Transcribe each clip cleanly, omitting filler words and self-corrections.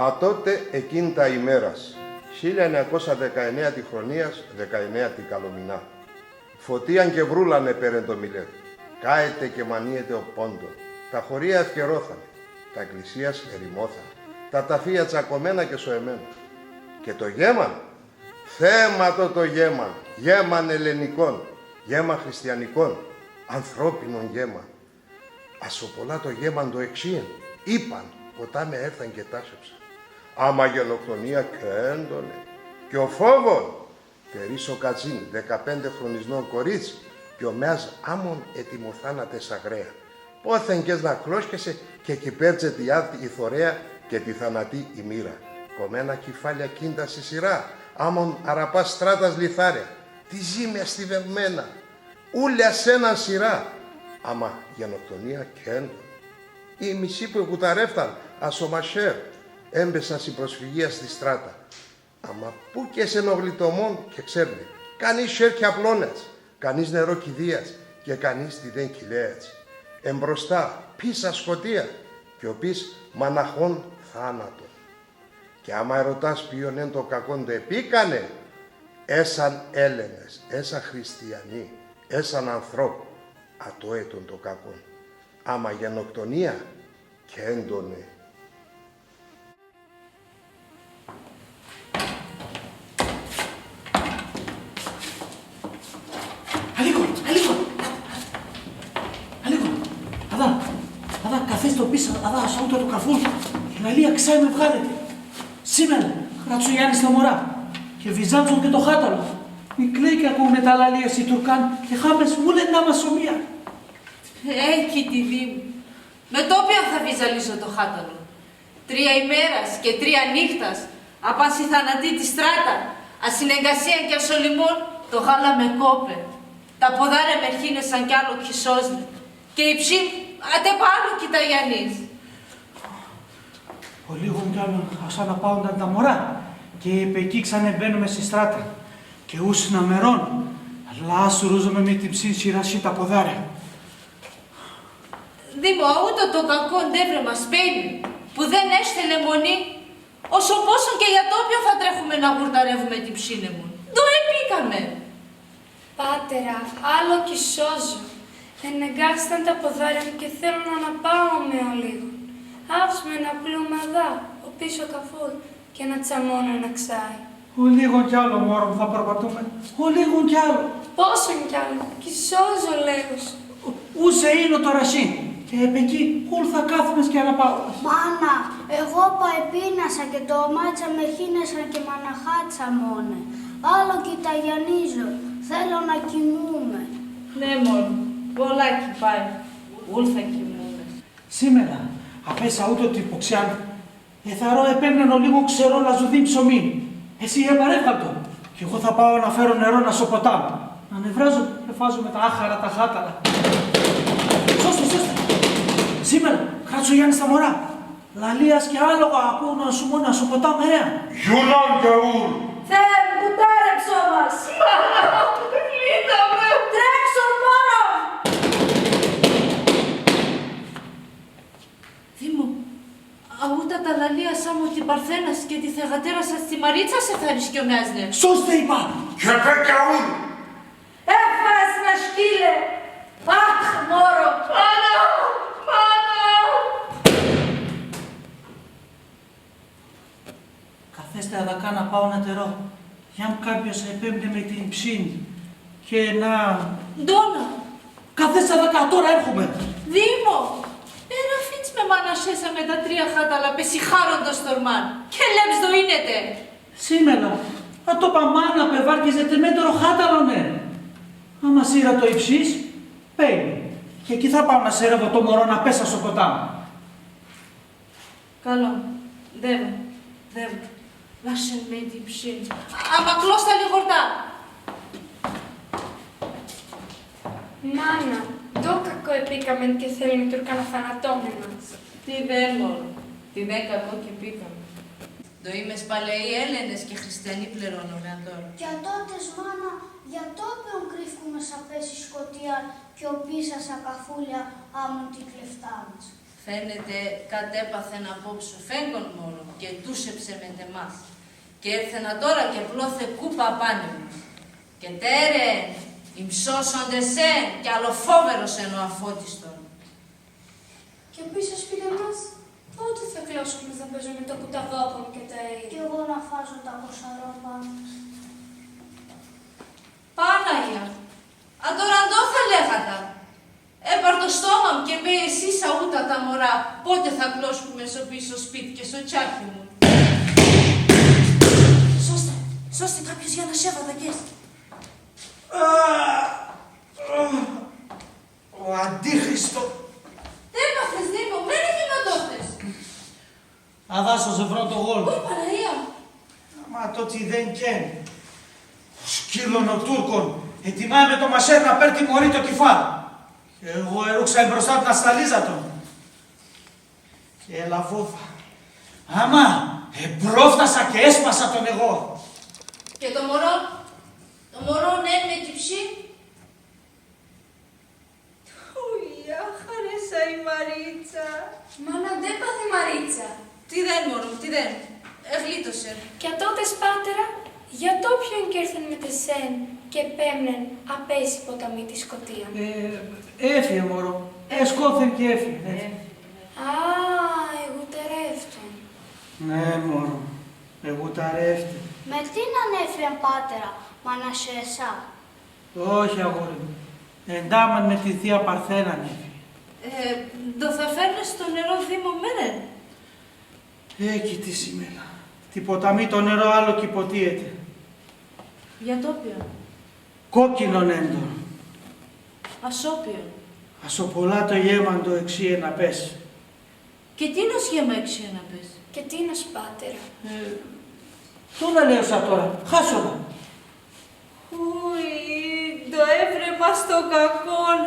Ατότε εκείνη τα ημέρας, 1919 τη χρονίας, 19 την καλομηνά. Φωτίαν και βρούλανε πέρεν το μιλέτ. Κάεται και μανίεται ο πόντο. Τα χωρία ευκαιρώθανε. Τα εκκλησίας ερημώθανε. Τα ταφεία τσακωμένα και σοεμένα. Και το γέμαν, θέματο το γέμαν. Γέμαν ελληνικών, γέμα χριστιανικών, ανθρώπινων γέμαν. Ασοπολά το γέμαν το εξίεν. Είπαν, ποτάμε έρθαν και τάσεψαν. Άμα γενοκτονία και έντονε. Και ο φόβον, περίσσο κατσίν, 15 χρονισνών κορίτσι, και ο μεάς άμον ετοιμοθάνατε σαγραία. Πόθεν και να κλώσκεσαι και κυπέρτσε η θωρέα και τη θανατή η μοίρα. Κομμένα κεφάλια κίντα σε σειρά, άμον αραπά στράτας λιθάρια. Τι ζήμια στιβευμένα, ούλια σ' έναν σειρά. Άμα γενοκτονία και έντονε. Οι μισοί που εγουταρεύταν, ασομασέρ, έμπεσαν στην προσφυγία στη στράτα. Αμα πού και σε ενογλιτομόν και ξέρνε, κανείς σέρ και απλώνες, κανείς νερό κηδείας και κανείς τη δεν κυλέας. Εμπροστά πίσα σκοτία και ο πις μαναχών θάνατο. Και άμα ερωτάς ποιον εν το κακόν το επίκανε, έσαν Έλληνες, έσαν χριστιανοί, έσαν ανθρώπου, ατόετον το κακόν. Άμα γενοκτονία και έντονε. Στο πίσω, αδά, σαούτα του καρφούν. Η Λαλία ξάει με βγάλετε. Σήμερα, Χρατσογιάννη στα μωρά. Και Βυζάντζον και το χάταλο. Μη κλαίει και ακούγουνε τα Λαλία οι Τουρκάν και χάμες μου λένε να μας ομοία. Έχει τη δήμη. Με το οποίο θα βυζαλίσω το χάταλο. 3 ημέρας και 3 νύχτας. Απάνση θανατή τη στράτα. Ασυνεργασία και ασολυμών το γάλα με κόπε. Τα ποδάρια με χίνεσαν κι άλλο χισόσνε. Και η ψήμ αντε πάνω κοιταγιανείς. Ο λίγον κι άλλο σαν να πάουνταν τα μωρά. Και είπε εκεί ξανεμπαίνουμε στη στράτα. Και ούσινα μερών. Αλλά άσουρουζομαι με την ψήση τα ποδάρια. Δήμο, ούτε το κακό ντεύρε μας παίρνει, που δεν έστελε μονή, όσο πόσο και για το οποίο θα τρέχουμε να γουρταρεύουμε την ψήνε μου. Το επίκαμε. Πάτερα, άλλο κι σώζω. Ενεγκάσταν τα ποδάρια μου και θέλω να αναπάω με ο λίγο. Άφησμε να πλούμε αδά, ο πίσω καφόλ, και να τσαμώνω να ξάει. Ο λίγον κι άλλο μόρο μου θα περπατούμε. Ο λίγον κι άλλο. Πόσον κι άλλο, κι σώζω λέγος. Ούσε είναι το ρασί. Και επ' εκεί ούλ θα κάθομες και αναπάω. Μάνα, εγώ παεπίνασα και το μάτσα με χίνεσαν και μαναχάτσα μόνε. Άλλο κοιταγιανίζω, θέλω να κοιμούμε. Ναι μόνο, πολλάκι πάει, ούλ θα κοιμούμε. Σήμερα, απέσα ούτω ότι υποξιάν, εθαρώ επέμνεν ο λίγο ξερό λαζουδί ψωμί. Εσύ επαρέφαλτο. Κι εγώ θα πάω να φέρω νερό να σοποτάμω. Να νευράζω και φάζω με τα άχαρα τα χάταλα. Σώστε, σώστε. Σήμερα, Χρατσογιάννη στα μωρά. Λαλίας και άλογα ακούω να σου μόνο να σοποτάμε ρέα. Γιουνάν και ουρ. Θεέ μου, κουτάρεψω μας. Λύταμε. Τρέξω μόνο. Δήμο, αούτα τα λαλία σαν μου την Παρθένας και τη θεγατέρα σας τη Μαρίτσα σε θα ρισκιομιάζνε. Σώστε είπα. Και πέκα ουρ. Έφας να σκύλε. Αχ, μόρο. Πάνω, πάνω. Καθέστε αδακά να πάω να τερώ. Για αν κάποιος επέμπνε με την ψήνη. Και να... Ντόνα. Καθέστε αδακά, τώρα έρχομαι. Δήμο. Εραφίτς με μανασέσα με τα 3 χάταλα πεσιχάροντος τορμάν. Και λέμς το ίνετε. Σήμερα, να το παμάνα πεβάρκιζεται μέτρο χάταλονε. Άμα σύρα το υψής, παίρνει. Και εκεί θα πάω να σέρευω το μωρό να πέσα στο ποτάμι. Καλό. Δεύω. Λάσε με την ψήνη. Άμα κλώστα λιγορτά. Μάνα, το κακό επίκαμε και θέλουν οι Τουρκά να θανατώνε μας. Τι δεν μόνο. Τι δεν κακό και πήκαμε. Το είμαι παλαιοί Έλληνες και χριστιανοί πληρώνουν τώρα. Για τότες, μάνα, για το όποιον κρύφκουμε σαν πέσει σκοτία και ο πίσα σαν καφούλια άμουν την κλεφτά μας. Φαίνεται κατέπαθεν απόψε φέγγον μόνο και τούσεψε με τεμάς. Και έρθαινα τώρα και πλώθε κούπα απάνεμος. Και τέρε, ημψώσοντες εν κι αλλοφόβερος εν ο αφώτιστον. Και πίσω σπίτι μας, πότε θα κλώσουμε θα παίζουμε το κουταβόπον και τα αέρια. Κι εγώ να φάζω τα κοσαρόπα. Πάναγια, αντοραντώ θα λέγατα. Έπαρ το στόμα μου και με εσύ σαούτα τα μωρά, πότε θα κλώσουμε στο πίσω σπίτι και στο τσάκι μου. Σώστε κάποιος για να σέβατα και έτσι. Ο Αντίχριστο. Δεν έπαθες Νίκο, μένει γυμνατόχτες. Αδάσω σε πρώτο γόλ. Ω Παναγία. Μα το τι δεν καίνει. Ο σκύλων ο Τούρκων ετοιμάει με το μασέρ να παίρνει μωρή το κεφάλι. Και εγώ ερούξα μπροστά του να σταλίζα τον. Και έλα βούθα. Άμα εμπρόφτασα και έσπασα τον εγώ. Και το μωρό ναι με κυψή. Ουιά, χαρέσα η Μαρίτσα. Μα να δεν πάθει Μαρίτσα. Τι δεν μωρό, τι δεν. Εγλίτωσε. Και τότε πάτερα, για το ποιον κι ήρθαν με τεσέν και πέμνεν απέσει ποταμή τη σκοτία. Έφυγε μωρό. Σκόθεν και έφυγε. Α, εγώ τερεύτον. Ναι μωρό. Εγώ ταρεύτη. Με τι να ανέφερε πάτερα, μα να σε εσά. Όχι αγόρι μου. Εντάμαν με τη θεία Παρθένα έφυγε. Το θα φέρνεις στο νερό Δήμο μέρεν. Έκει τη σήμερα. Τι ποταμή το νερό άλλο κυποτίεται. Για το όποιον. Κόκκινον έντον. Ασόπιον. Ασοπολά το γέμαντο εξίε να πέσει. Και τι είναι ο σχέμα έξι να πες. Και τι είναι πάτερα. Τού να λέω σαν τώρα. Χάσονα. Ουι, το έβρεμα στο κακόν.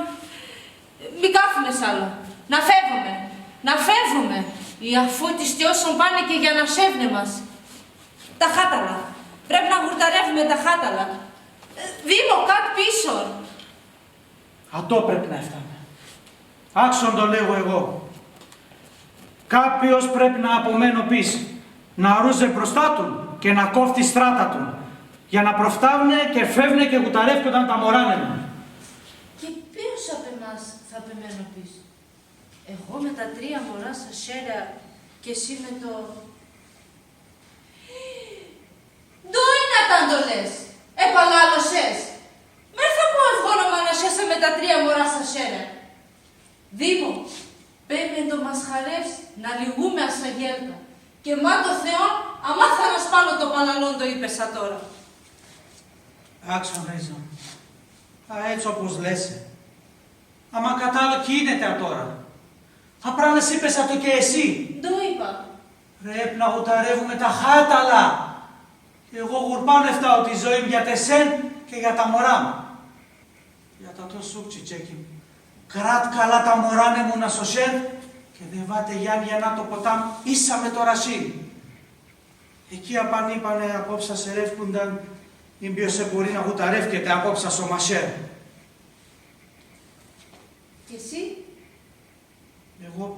Μη κάφουνες άλλο. Να φεύγουμε. Να φεύγουμε. Οι αφούτιστοι όσων πάνε και για να σέβνε μας. Τα χάταλα. Πρέπει να γουρταρεύουμε τα χάταλα. Δήμο, κάτω πίσω. Ατό πρέπει να έφτανε. Άξον το λέγω εγώ. Κάποιος πρέπει να απομένω πίσω. Να ρούζε μπροστά του και να κόφτει στράτα του. Για να προφτάβουνε και φεύγουνε και γουταρεύκονταν τα μωράνε. Και ποιος από εμάς θα πεμένω πίσω. Εγώ με τα 3 μωρά στα σέρα και εσύ με το... Ντόι να τα το λες. Επαλάλωσες. Μερ θα πω ευγόνομα να σέσαι με τα 3 μωρά στα σέρα. Δήμο, πέμεν το μας χαρεύσει να λυγούμε ασαγέλτα. Και μα το Θεό, αμά θα να σπάνω το παναλόν το είπεσα τώρα. Άξον ρίζο. Έτσι όπως λέσαι. Άμα κατάλαβα τι γίνεται τώρα. Απρά να είπες το και εσύ. Το είπα. Πρέπει να γουταρεύουμε τα χάταλα. Και εγώ γουρπάνευτα ότι η ζωή για τεσέν και για τα μωρά μου. Για τα το σούκτσι τσέκι. Κράτ καλά τα μωράνε μου να σωσέρ και δεν βάτε Γιάννη για να το ποτάμ ίσα με το ρασί. Εκεί απαν είπανε απόψα σε ρεύκουνταν ή ποιος σε μπορεί να γουταρεύκεται απόψα στο μασέρ. Και εσύ. Εγώ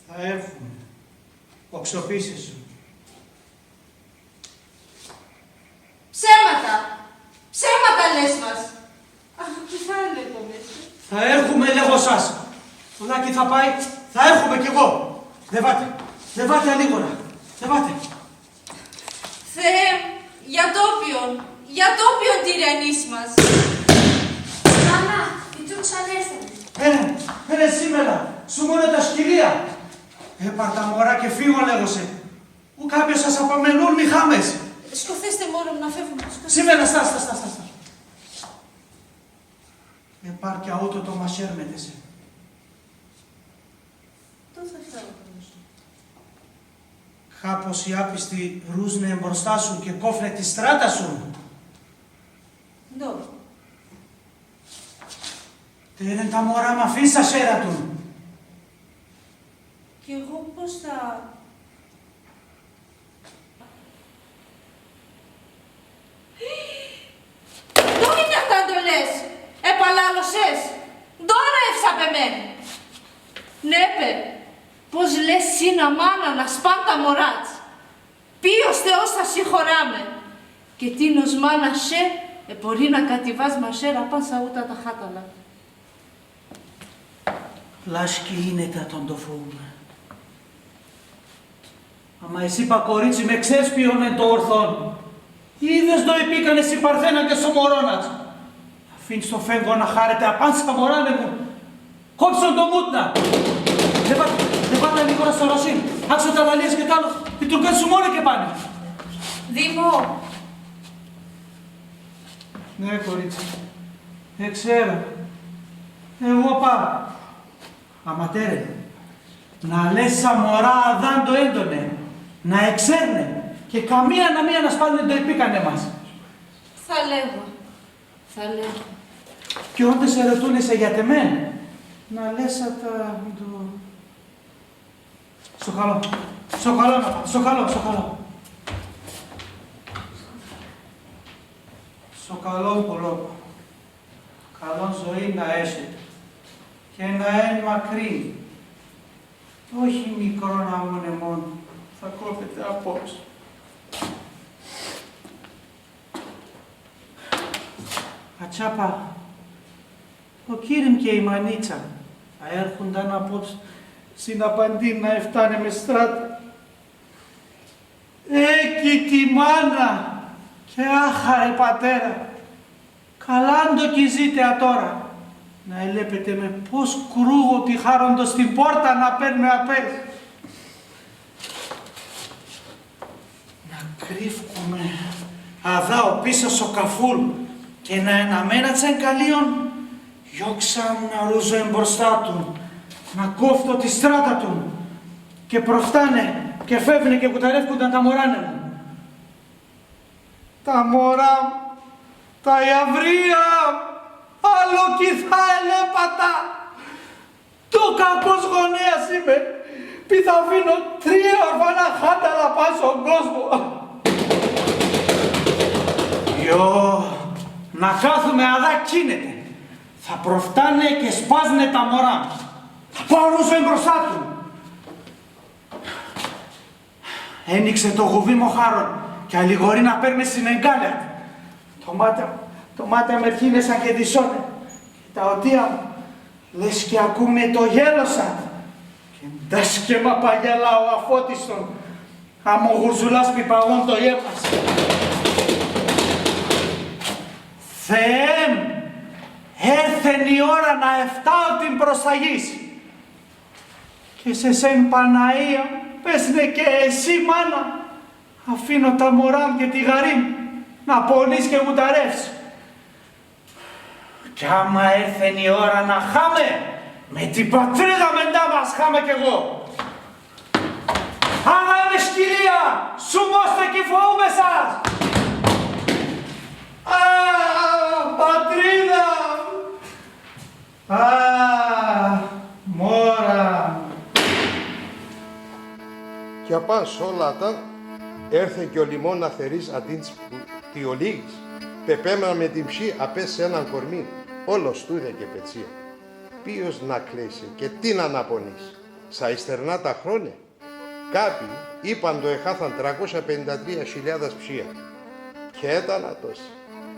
θα έρθουν. Οξοπίσεις σου. Ψέματα! Ψέματα λες μας! Αχ, τι θα έλεγω μέσα. Θα έρχομαι λέγω σας. Το Λάκη θα πάει, θα έρχομαι κι εγώ. Δεν βάτε αλίγορα. Δεν βάτε. Θεέ, για το όποιον τυραννής μας. Μάνα, οι Τούρξαν έρθανε. Πέρε σήμερα, σου μόνο τα σκυλία. Έπαρ τα μωρά και φύγω λέγωσε. Ου κάποιος σας απομενούν μη χάμες. Σκοθέστε μόνο να φεύγουμε. Σήμερα, στάστα. Έπαρ κι αούτο το μασέρ μετεσέ. Το θα φέρω πάνω σου. Κάπως οι άπιστοι ρούσνε μπροστά σου και κόφνε τη στράτα σου. Ντο. Τέρεν τα μωρά μ' αφήν στα σέρα του. Κι εγώ πώς θα... Ντο είναι αυτά το λες. Επαλάλωσες. Ντόρα ευσαπεμέν. Ναι, παι, πως λες σύνα μάνα να σπάν τα μωράτς. Ποιος Θεός θα συγχωράμε. Και τίνος μάνα σε, μπορεί να κατηβάς μασέρα πάσα ούτα τα χάταλα. Λάσκη είναι τα τον το φοβούμε. Αμα εσύ πα κορίτσι με ξέσπιονε το ορθόν. Είδες το επίκανε εσύ παρθένα και σομορώνας. Αφήνεις το φέγγο να χάρεται απάνσα μωράνε μου. Κόψον το μούτνα. Δεν πάτε λίγο στο ρωσίν. Άξω τα λαλίες και τ' άλλο. Οι τουρκές σου μόνο και πάνε. Δήμο. Ναι, κορίτσι. Ξέρω. Εγώ πάω. Αματέρε. Να λες σαν μωρά αδάν το έντονε. Να εξέρνε. Και καμία να μία να σπάνε το επίκανε μας. Θα λέγω. Θα λέγω. Και όντες σε ρωτούνεσαι για τεμέ. Να λες τα... Σοκαλό. Σοκαλό πολλό. Καλό ζωή να έχετε. Και να είναι μακρύ. Όχι μικρό να μείνε μόνο. Θα κόβεται απόψε. Ατσάπα, ο κύριμ και η μανίτσα θα έρχονταν απόψε στην απαντή να εφτάνε με στράτα. Έκει τη μάνα και άχαρε πατέρα. Καλάν το κυζείτε ατόρα. Να ελέπετε με πώς κρούγω τη χάροντο στην πόρτα να παίρνουμε απές. Να κρύφκουμε αδάω πίσω στο καφούλ και να εναμένα τσενκαλίων γιώξα να ρούζω εμπροστά του, να κόφτω τη στράτα του και προφτάνε και φεύγουνε και κουταρεύκουνταν τα μωράνε μου. Τα μωρά, τα ιαβρία, άλλο κυθά ελέπατα. Το κακός γονέας είμαι, πι θα αφήνω 3 ορφανά χάταλα πάνω στον κόσμο. Να κάθουμε αδά κίνεται. Θα προφτάνε και σπάζουνε τα μωρά. Θα πάω ρούζω εμπροστά του. Ένοιξε το γουβί μοχάρον και αλληγορεί να παίρνει στην εγκάλια. Το μάτια με έρχινε σαν και δισόνε. Και τα οτία μου λες και ακούνε το γέλωσα. Και ντάς και μα παγέλα ο αφώτιστον. Άμα ο γουρζουλάς πιπαγών το γέμασε. Θεέ μου, έρθεν η ώρα να εφτάω την προσταγής. Και σε σεν Παναία, πέσνε και εσύ μάνα, αφήνω τα μωρά μου και τη γαρή μου, να πονείς και γουταρεύσει. Κι άμα έρθεν η ώρα να χάμε, με την πατρίδα μεντά μας χάμε κι εγώ. Άνα είμαι σκυλία, σου μώστε κι φοβούμε σας. Πατρίδα! Μόρα! Και απάν σ' όλα τα έρθε και ο λιμόν να θερείς αντίντς τι ολίγης. Πεπέμενα με την ψή απές σε έναν κορμί, όλο στούδια και πετσία. Ποιος να κλαίσει και τι να αναπονείς, σα ιστερνά τα χρόνια. Κάποιοι είπαν το εχάθαν 353.000 ψία. Και έταν τόσοι.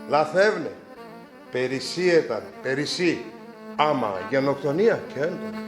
Λαθεύνε. Περισσή ήταν, περισσή. Άμα γενοκτονία και έντονα.